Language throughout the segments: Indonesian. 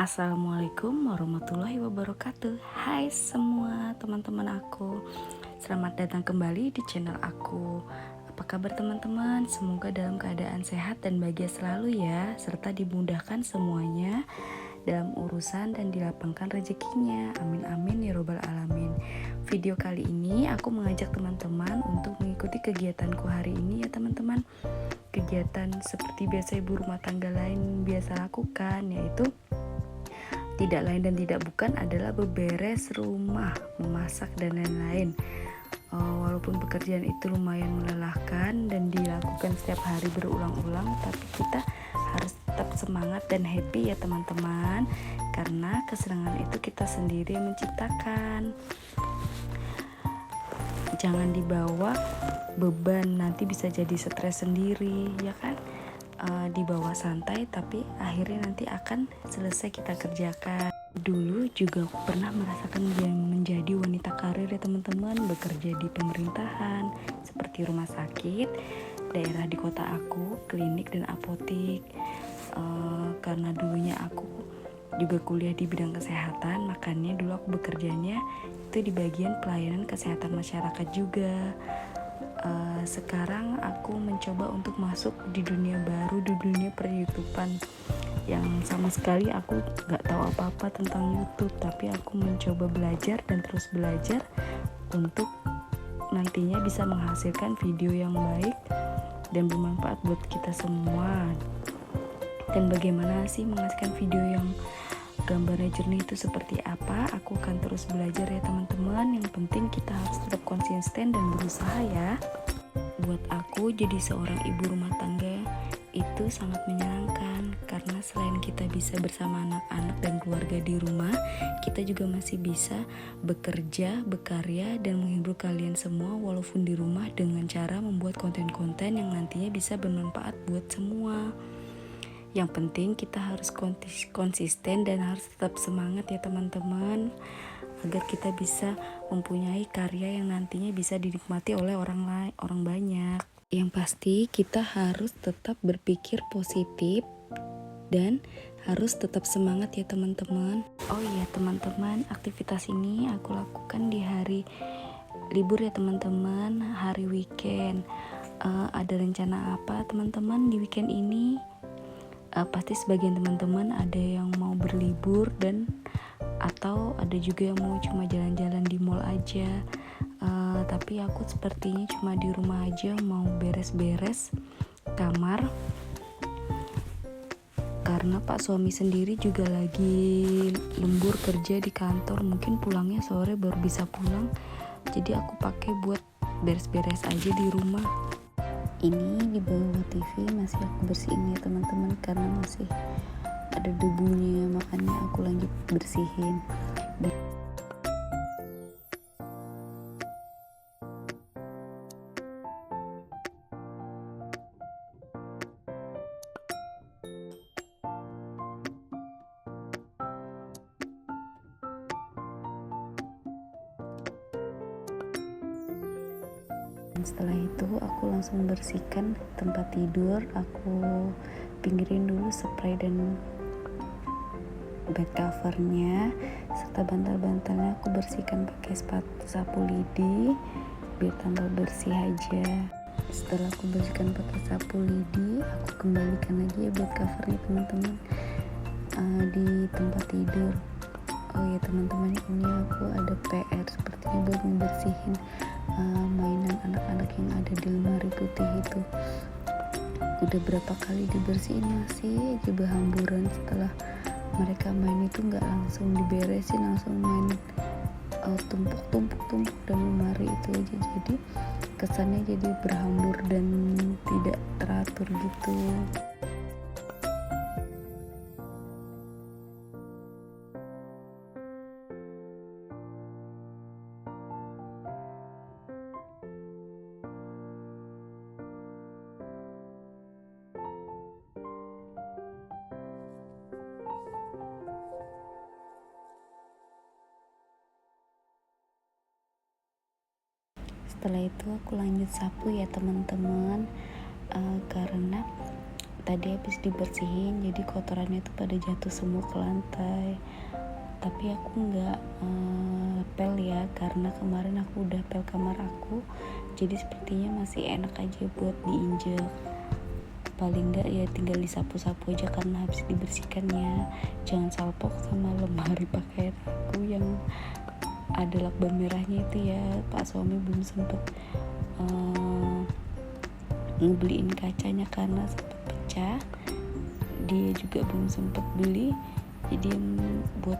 Assalamualaikum warahmatullahi wabarakatuh. Hai semua teman-teman aku, selamat datang kembali di channel aku. Apa kabar teman-teman? Semoga dalam keadaan sehat dan bahagia selalu ya, serta dimudahkan semuanya dalam urusan dan dilapangkan rezekinya. Amin amin ya robbal alamin. Video kali ini aku mengajak teman-teman untuk mengikuti kegiatanku hari ini ya teman-teman. Kegiatan seperti biasa ibu rumah tangga lain biasa lakukan, yaitu tidak lain dan tidak bukan adalah beberes rumah, memasak dan lain-lain. Walaupun pekerjaan itu lumayan melelahkan dan dilakukan setiap hari berulang-ulang, tapi kita harus tetap semangat dan happy ya teman-teman, karena kesenangan itu kita sendiri yang menciptakan. Jangan dibawa beban, nanti bisa jadi stres sendiri ya kan. Dibawa santai, tapi akhirnya nanti akan selesai kita kerjakan. Dulu juga aku pernah merasakan menjadi wanita karir ya teman-teman, bekerja di pemerintahan seperti rumah sakit, daerah di kota aku, klinik dan apotik. Karena dulunya aku juga kuliah di bidang kesehatan, makanya dulu aku bekerjanya itu di bagian pelayanan kesehatan masyarakat juga. Sekarang aku mencoba untuk masuk di dunia baru, di dunia per-YouTubean yang sama sekali aku gak tahu apa-apa tentang YouTube, tapi aku mencoba belajar dan terus belajar untuk nantinya bisa menghasilkan video yang baik dan bermanfaat buat kita semua. Dan bagaimana sih menghasilkan video yang gambarnya jernih itu seperti apa? Aku akan terus belajar ya teman-teman. Yang penting kita harus tetap konsisten dan berusaha ya. Buat aku jadi seorang ibu rumah tangga itu sangat menyenangkan, karena selain kita bisa bersama anak-anak dan keluarga di rumah, kita juga masih bisa bekerja, berkarya dan menghibur kalian semua walaupun di rumah dengan cara membuat konten-konten yang nantinya bisa bermanfaat buat semua. Yang penting kita harus konsisten dan harus tetap semangat ya teman-teman, agar kita bisa mempunyai karya yang nantinya bisa dinikmati oleh orang banyak. Yang pasti kita harus tetap berpikir positif dan harus tetap semangat ya teman-teman. Oh iya teman-teman, aktivitas ini aku lakukan di hari libur ya teman-teman, hari weekend. Ada rencana apa teman-teman di weekend ini? Pasti sebagian teman-teman ada yang mau berlibur dan atau ada juga yang mau cuma jalan-jalan di mall aja. Tapi aku sepertinya cuma di rumah aja, mau beres-beres kamar karena Pak suami sendiri juga lagi lembur kerja di kantor, mungkin pulangnya sore baru bisa pulang, jadi aku pakai buat beres-beres aja di rumah. Ini di bawah TV masih aku bersihin ya teman-teman, karena masih ada debunya, makanya aku lanjut bersihin. Setelah itu aku langsung bersihkan tempat tidur, aku pinggirin dulu spray dan bed covernya serta bantal-bantalnya aku bersihkan pakai sapu lidi biar tambah bersih aja. Setelah aku bersihkan pakai sapu lidi, aku kembalikan lagi ya bed covernya teman-teman di tempat tidur. Oh ya teman-teman, ini aku ada PR sepertinya buat membersihin mainan anak-anak yang ada di lemari putih itu. Udah berapa kali dibersihin masih aja berhamburan. Setelah mereka main itu nggak langsung diberesin, langsung main tumpuk-tumpuk dan lemari itu aja, jadi kesannya jadi berhambur dan tidak teratur gitu. Setelah itu aku lanjut sapu ya teman-teman, karena tadi habis dibersihin, jadi kotorannya tuh pada jatuh semua ke lantai. Tapi aku nggak pel ya, karena kemarin aku udah pel kamar aku, jadi sepertinya masih enak aja buat diinjek. Paling nggak ya tinggal disapu-sapu aja karena habis dibersihkannya. Jangan salpok sama lemari pakaian aku yang ada lakban merahnya itu ya. Pak suami belum sempet ngebeliin kacanya karena sempet pecah, dia juga belum sempet beli, jadi buat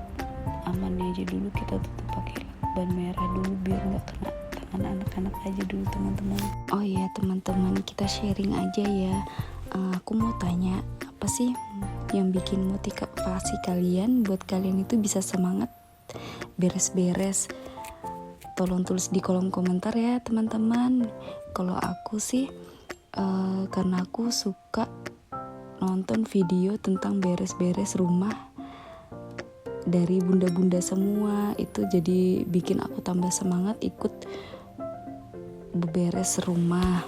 amannya aja dulu kita tutup pakai lakban merah dulu biar nggak kena tangan anak-anak aja dulu teman-teman. Oh iya teman-teman, kita sharing aja ya. Aku mau tanya, apa sih yang bikin motivasi kalian buat kalian itu bisa semangat beres-beres? Tolong tulis di kolom komentar ya teman-teman. Kalau aku sih karena aku suka nonton video tentang beres-beres rumah dari bunda-bunda semua, itu jadi bikin aku tambah semangat ikut beberes rumah.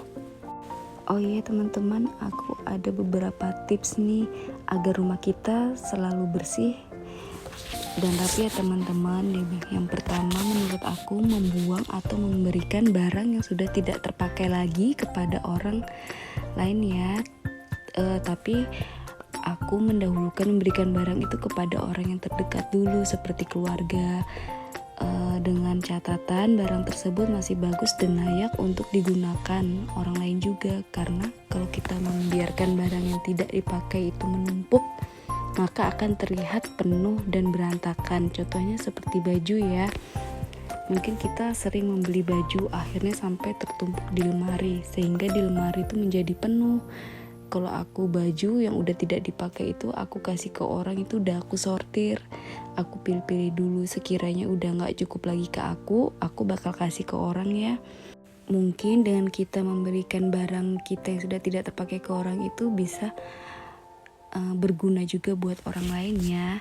Oh iya teman-teman, aku ada beberapa tips nih agar rumah kita selalu bersih dan rapi ya teman-teman. Yang pertama, menurut aku membuang atau memberikan barang yang sudah tidak terpakai lagi kepada orang lain ya. Tapi aku mendahulukan memberikan barang itu kepada orang yang terdekat dulu seperti keluarga, dengan catatan barang tersebut masih bagus dan layak untuk digunakan orang lain juga. Karena kalau kita membiarkan barang yang tidak dipakai itu menumpuk, maka akan terlihat penuh dan berantakan. Contohnya seperti baju ya, mungkin kita sering membeli baju akhirnya sampai tertumpuk di lemari, sehingga di lemari itu menjadi penuh. Kalau aku baju yang udah tidak dipakai itu aku kasih ke orang, itu udah aku sortir, aku pilih-pilih dulu, sekiranya udah gak cukup lagi ke aku bakal kasih ke orang ya. Mungkin dengan kita memberikan barang kita yang sudah tidak terpakai ke orang itu bisa berguna juga buat orang lain ya.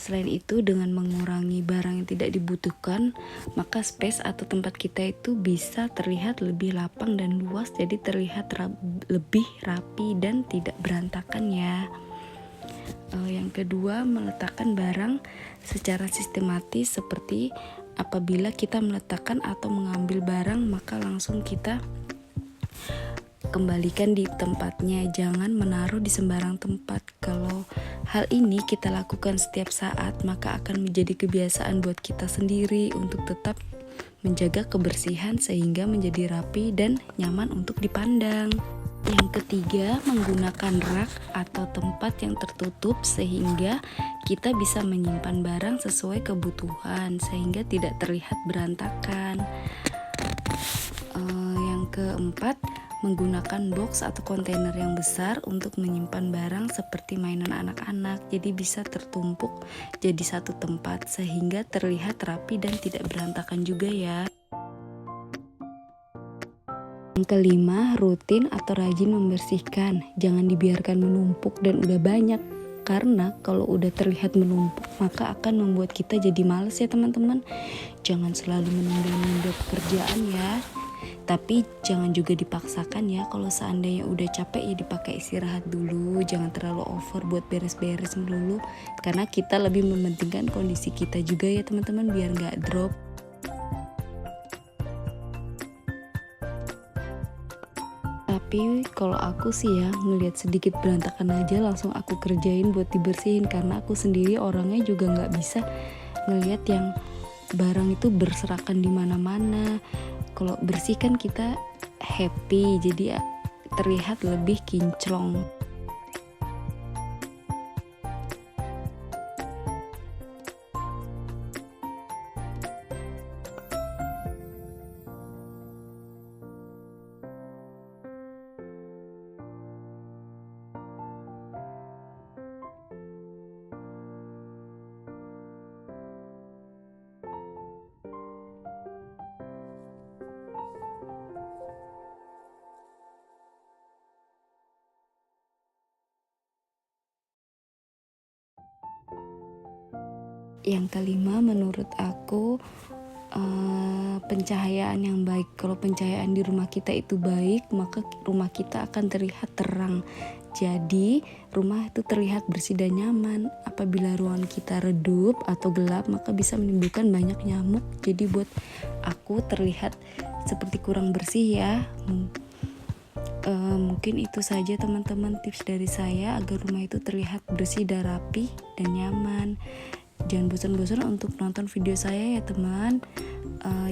Selain itu, dengan mengurangi barang yang tidak dibutuhkan, maka space atau tempat kita itu bisa terlihat lebih lapang dan luas, jadi terlihat lebih rapi dan tidak berantakan ya. Yang kedua, meletakkan barang secara sistematis, seperti apabila kita meletakkan atau mengambil barang, maka langsung kita kembalikan di tempatnya, jangan menaruh di sembarang tempat. Kalau hal ini kita lakukan setiap saat, maka akan menjadi kebiasaan buat kita sendiri untuk tetap menjaga kebersihan sehingga menjadi rapi dan nyaman untuk dipandang. Yang ketiga, menggunakan rak atau tempat yang tertutup sehingga kita bisa menyimpan barang sesuai kebutuhan sehingga tidak terlihat berantakan. Yang keempat, menggunakan box atau kontainer yang besar untuk menyimpan barang seperti mainan anak-anak, jadi bisa tertumpuk jadi satu tempat sehingga terlihat rapi dan tidak berantakan juga ya. Yang kelima, rutin atau rajin membersihkan, jangan dibiarkan menumpuk dan udah banyak, karena kalau udah terlihat menumpuk maka akan membuat kita jadi males ya teman-teman. Jangan selalu menunda-nunda pekerjaan ya, tapi jangan juga dipaksakan ya. Kalau seandainya udah capek ya dipakai istirahat dulu, jangan terlalu over buat beres-beres dulu, karena kita lebih mementingkan kondisi kita juga ya teman-teman, biar gak drop. Tapi kalau aku sih ya, ngelihat sedikit berantakan aja langsung aku kerjain buat dibersihin, karena aku sendiri orangnya juga gak bisa ngelihat yang barang itu berserakan di mana-mana. Kalau bersih kan kita happy, jadi terlihat lebih kinclong. Yang kelima, menurut aku pencahayaan yang baik. Kalau pencahayaan di rumah kita itu baik, maka rumah kita akan terlihat terang. Jadi rumah itu terlihat bersih dan nyaman. Apabila ruangan kita redup atau gelap, maka bisa menimbulkan banyak nyamuk. Jadi buat aku terlihat seperti kurang bersih ya. Mungkin itu saja teman-teman tips dari saya agar rumah itu terlihat bersih dan rapi dan nyaman. Jangan bosan-bosan untuk nonton video saya ya teman.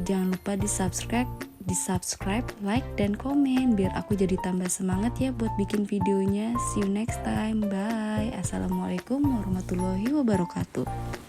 Jangan lupa di subscribe, like, dan komen biar aku jadi tambah semangat ya buat bikin videonya. See you next time. Bye. Assalamualaikum warahmatullahi wabarakatuh.